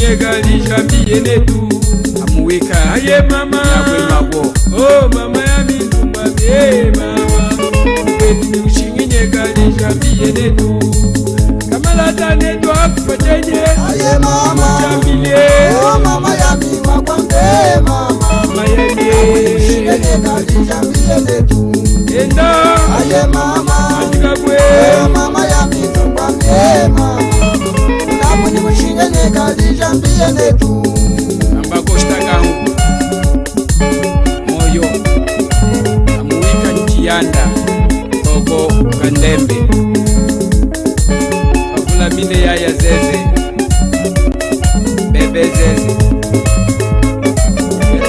mushinyenyega lijambiye netu amuweka aye mama yakwe mabo oh mama ya mindumba bie mama wetu mushinyenyega lijambiye netu kamalata netu akupatenye aye mama jambiye oh mama ya miwa kwa mbe mama mushinyenyega lijambiye netu enda aye mama atikabwe oh mama ya mindumba bie mama namuni mushinyenyega lijambiye netu ambako shtakangu moyo amuwika njianda koko kandembe kakula mine yaya zeze bebe zeze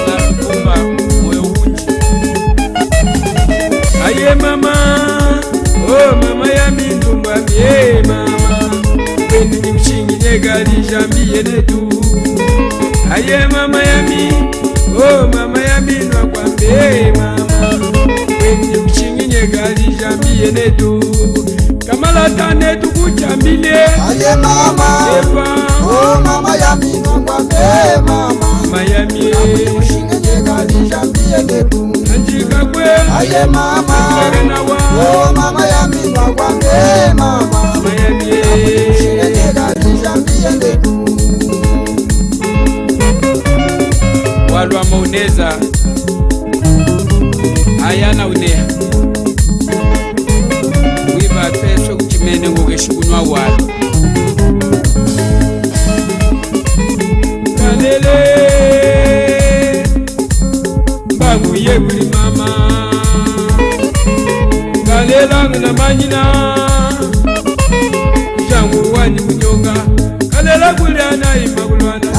narukumba moyo hunji aye mama oh mama ya mindumba mie mama kweni mshinginyega lijambiye netu aye mama yami oh mama yami nwakwambe mama kwenye mshinginyega lijambiye netu kamalata netu kuchambile aye mama eva oh mama yami nwakwambe mama mama yami mushinyenyega lijambiye netu nanjikakwe aye mama kerenawa oh mama yami nwakwambe mama mama yami mushinyenyega lijambiye netu walwa mauneza ayana uneha wiba petro kuchimene ngokeshukunwa walo kalele mbangu yekuli mama kalela ngina manyina jangu wani munyonga kalela kuliana imakulwana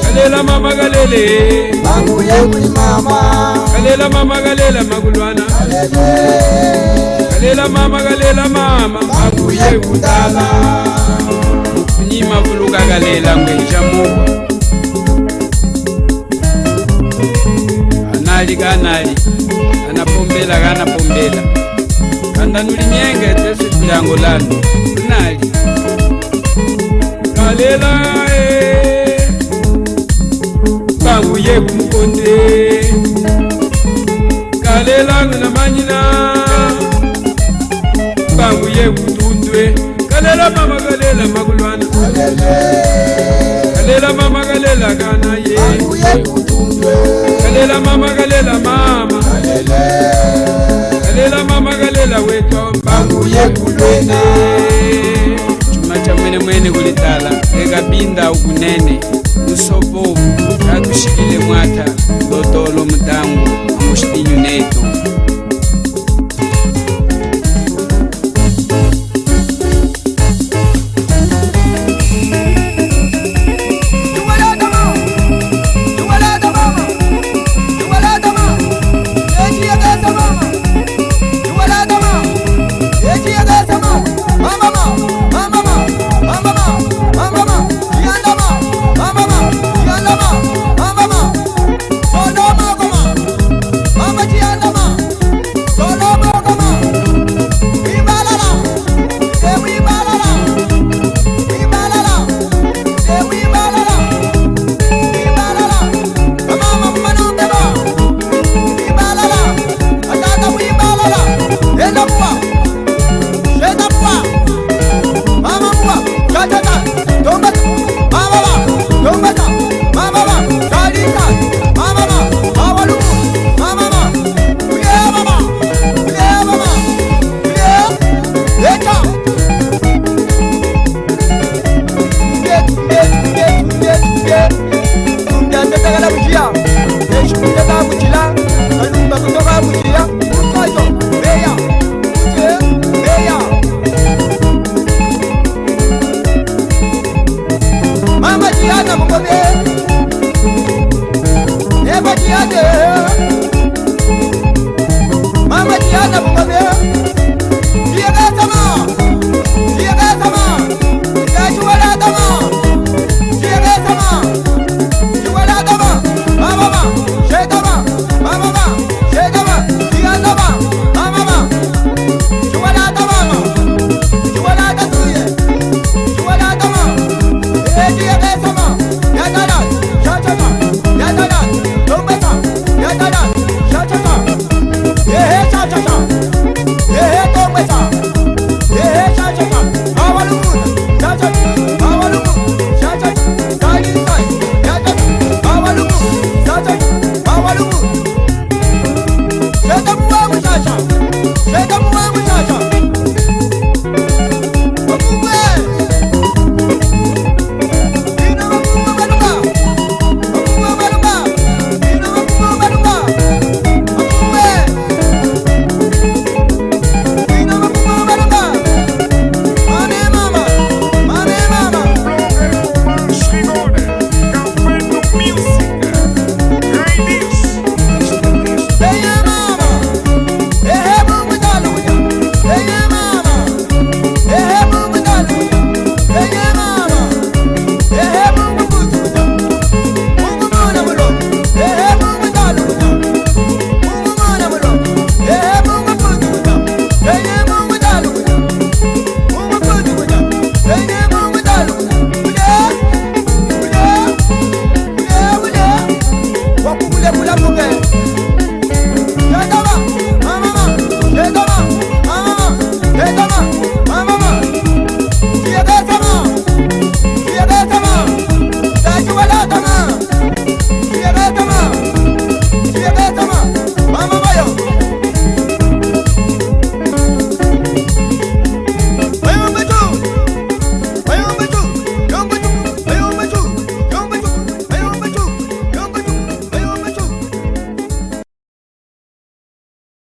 kalela mama kalele bangu yekuli mama kalela mama kalela makulwana kalela mama kalela mama bangu yekudala kunyima vuluka kalela ngwenjamuwa anali kanali anapombela kanapombela kandanulinyenge tesitilango lanu nali kalela bangu yekumukonde kalela ngina manyina bangu yekutundwe kalela mama kalela makulwana kalela mama kalela kanaye bangu yekutundwe kalela mama kalela mama kalela mama kalela weto bangu yekulwene chuma cha mwene mwene kulitala ekabinda ukunene usopovu katushikile mwata lotolo mutangu amushidinyu neto